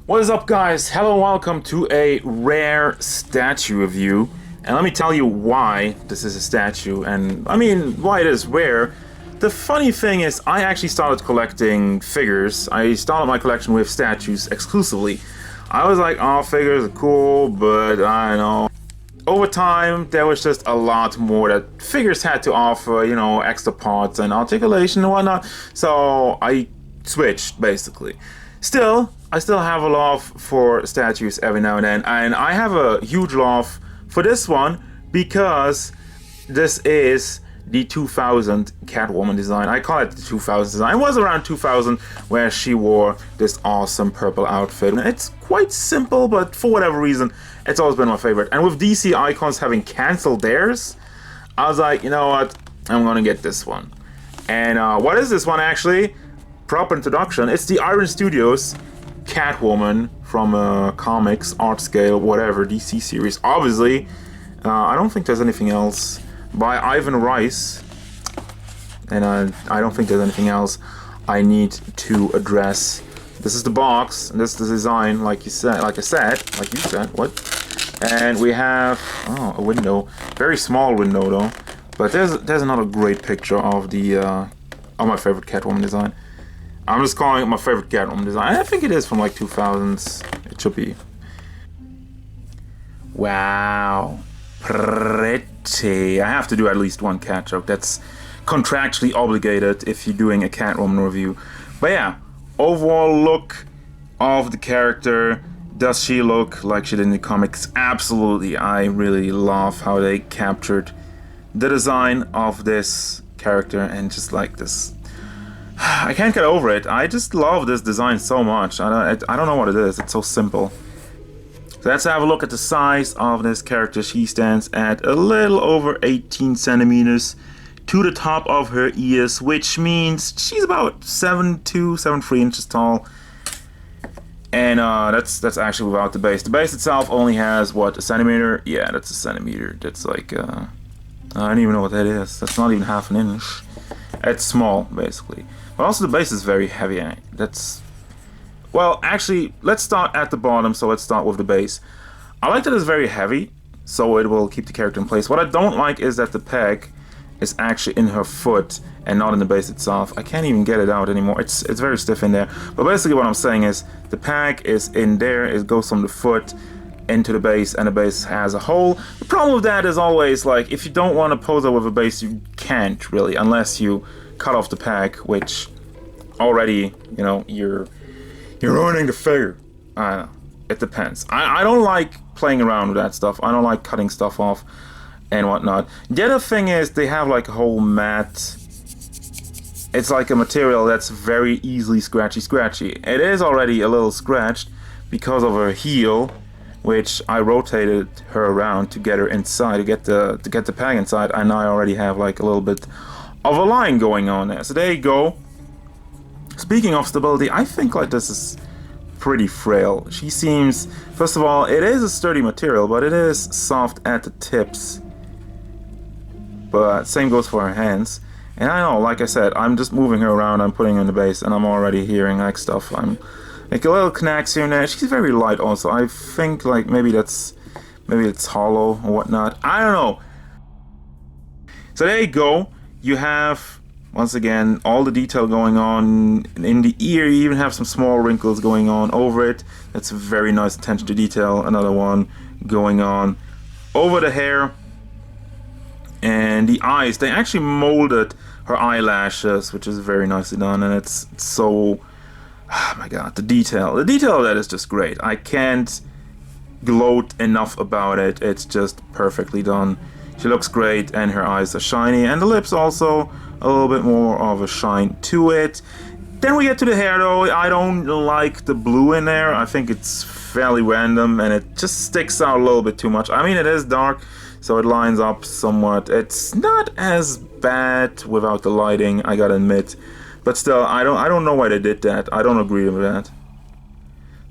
What is up, guys? Hello, welcome to a rare statue review. And let me tell you why this is a statue, and I mean why it is rare. The funny thing is, I actually started collecting figures. I started my collection with statues exclusively. I was like, oh, figures are cool, but I don't know. Over time, there was just a lot more that figures had to offer, you know, extra parts and articulation and whatnot. So I switched, basically. Still, I still have a love for statues every now and then, and I have a huge love for this one because this is the 2000 Catwoman design. I call it the 2000 design. It was around 2000 where she wore this awesome purple outfit. It's quite simple, but for whatever reason, it's always been my favorite. And with DC Icons having canceled theirs, I was like, you know what, I'm gonna get this one. And what is this one actually? Proper introduction. It's the Iron Studios Catwoman from comics, art scale, whatever, DC series. Obviously, I don't think there's anything else by Ivan Rice, and I don't think there's anything else I need to address. This is the box, and this is the design, like you said, what? And we have a window, very small window though. But there's another great picture of the of my favorite Catwoman design. I'm just calling it my favorite Catwoman design. I think it is from like 2000s. It should be. Wow. Pretty. I have to do at least one cat joke. That's contractually obligated if you're doing a Catwoman review. But yeah, overall look of the character. Does she look like she did in the comics? Absolutely. I really love how they captured the design of this character and just like this. I can't get over it. I just love this design so much. I don't know what it is. It's so simple. So let's have a look at the size of this character. She stands at a little over 18 centimeters to the top of her ears, which means she's about 7'2", 7'3" inches tall. And that's actually without the base. The base itself only has, what, a centimeter? Yeah, that's a centimeter. That's like, I don't even know what that is. That's not even half an inch. It's small, basically. But also the base is very heavy. Well, actually, let's start at the bottom, so let's start with the base. I like that it's very heavy, so it will keep the character in place. What I don't like is that the peg is actually in her foot and not in the base itself. I can't even get it out anymore. It's very stiff in there. But basically what I'm saying is the peg is in there. It goes from the foot into the base, and the base has a hole. The problem with that is always, like, if you don't want to pose it with a base, you can't really, unless you cut off the peg, which already, you know, you're ruining the figure. I don't know. It depends. I don't like playing around with that stuff. I don't like cutting stuff off and whatnot. The other thing is they have like a whole mat. It's like a material that's very easily scratchy. It is already a little scratched because of her heel, which I rotated her around to get her inside, to get the peg inside, and I already have like a little bit of a line going on there. So there you go. Speaking of stability, I think like this is pretty frail. She seems, first of all, it is a sturdy material, but it is soft at the tips. But same goes for her hands. And I know, like I said, I'm just moving her around, I'm putting her in the base, and I'm already hearing like stuff. I'm like a little knacks here and there. She's very light also. I think like maybe it's hollow or whatnot. I don't know. So there you go. You have, once again, all the detail going on in the ear. You even have some small wrinkles going on over it. That's a very nice attention to detail. Another one going on over the hair. And the eyes, they actually molded her eyelashes, which is very nicely done. And it's so, oh my god, the detail of that is just great. I can't gloat enough about it. It's just perfectly done. She looks great, and her eyes are shiny, and the lips also a little bit more of a shine to it. Then we get to the hair though. I don't like the blue in there. I think it's fairly random, and it just sticks out a little bit too much. I mean, it is dark, so it lines up somewhat. It's not as bad without the lighting, I gotta admit. But still, I don't know why they did that. I don't agree with that.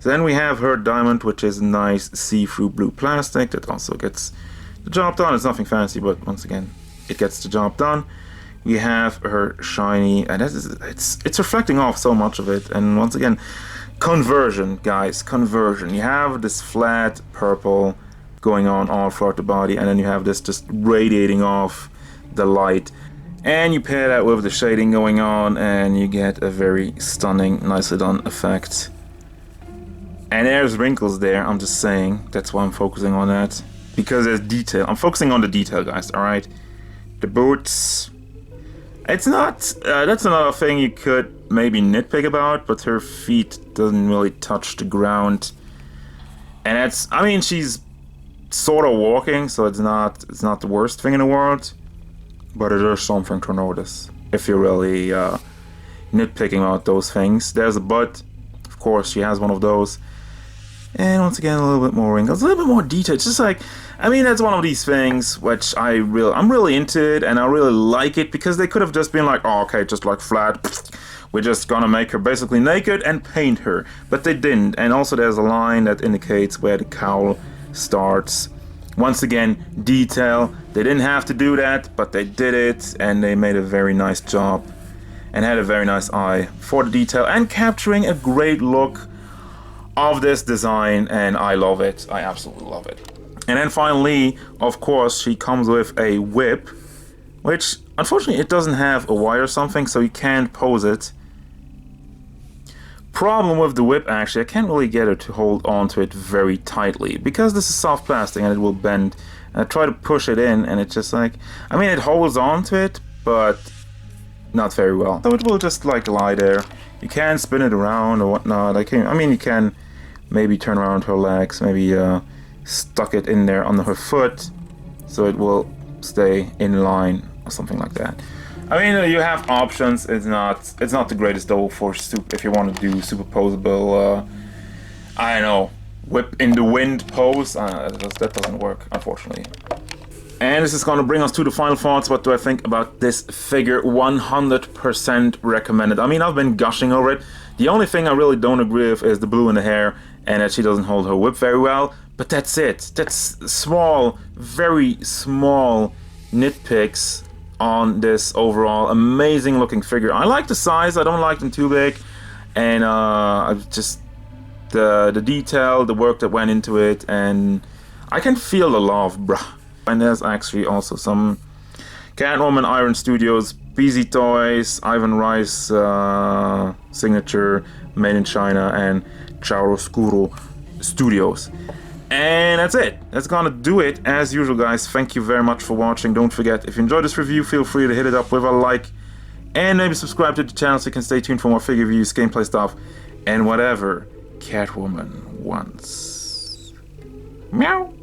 So then we have her diamond, which is nice see-through blue plastic. That also gets the job done. It's nothing fancy, but once again, it gets the job done. We have her shiny, and it's reflecting off so much of it. And once again, Conversion, guys, conversion. You have this flat purple going on all throughout the body, and then you have this just radiating off the light. And you pair that with the shading going on, and you get a very stunning, nicely done effect. And there's wrinkles there, I'm just saying. That's why I'm focusing on that. Because there's detail. I'm focusing on the detail, guys, alright? The boots. It's not... that's another thing you could maybe nitpick about, but her feet doesn't really touch the ground. And that's... I mean, she's sort of walking, so it's not the worst thing in the world. But it is something to notice if you're really nitpicking about those things. There's a butt. Of course, she has one of those. And once again, a little bit more wrinkles, a little bit more detail. It's just like, I mean, that's one of these things which I'm really into it, and I really like it, because they could have just been like, oh, okay, just like flat, we're just gonna make her basically naked and paint her. But they didn't. And also there's a line that indicates where the cowl starts. Once again, detail. They didn't have to do that, but they did it, and they made a very nice job and had a very nice eye for the detail and capturing a great look of this design, and I love it. I absolutely love it. And then finally, of course, she comes with a whip, which unfortunately it doesn't have a wire or something, so you can't pose it. Problem with the whip, actually, I can't really get her to hold on to it very tightly, because this is soft plastic and it will bend. And I try to push it in, and it's just like, I mean, it holds on to it, but not very well. So it will just like lie there. You can spin it around or whatnot. I mean, you can maybe turn around her legs, maybe stuck it in there under her foot, so it will stay in line or something like that. I mean, you have options. It's not the greatest though for if you want to do superposable. I don't know, whip in the wind pose. That doesn't work, unfortunately. And this is going to bring us to the final thoughts. What do I think about this figure? 100% recommended. I mean, I've been gushing over it. The only thing I really don't agree with is the blue in the hair, and that she doesn't hold her whip very well. But that's it. That's small, very small nitpicks on this overall amazing looking figure. I like the size. I don't like them too big. And just the detail, the work that went into it, and I can feel the love, bruh. And there's actually also some Catwoman Iron Studios, BZ Toys, Ivan Rice signature, made in China, and Chiaroscuro Studios. And that's it. That's gonna do it. As usual, guys, thank you very much for watching. Don't forget, if you enjoyed this review, feel free to hit it up with a like, and maybe subscribe to the channel so you can stay tuned for more figure reviews, gameplay stuff, and whatever Catwoman wants. Meow.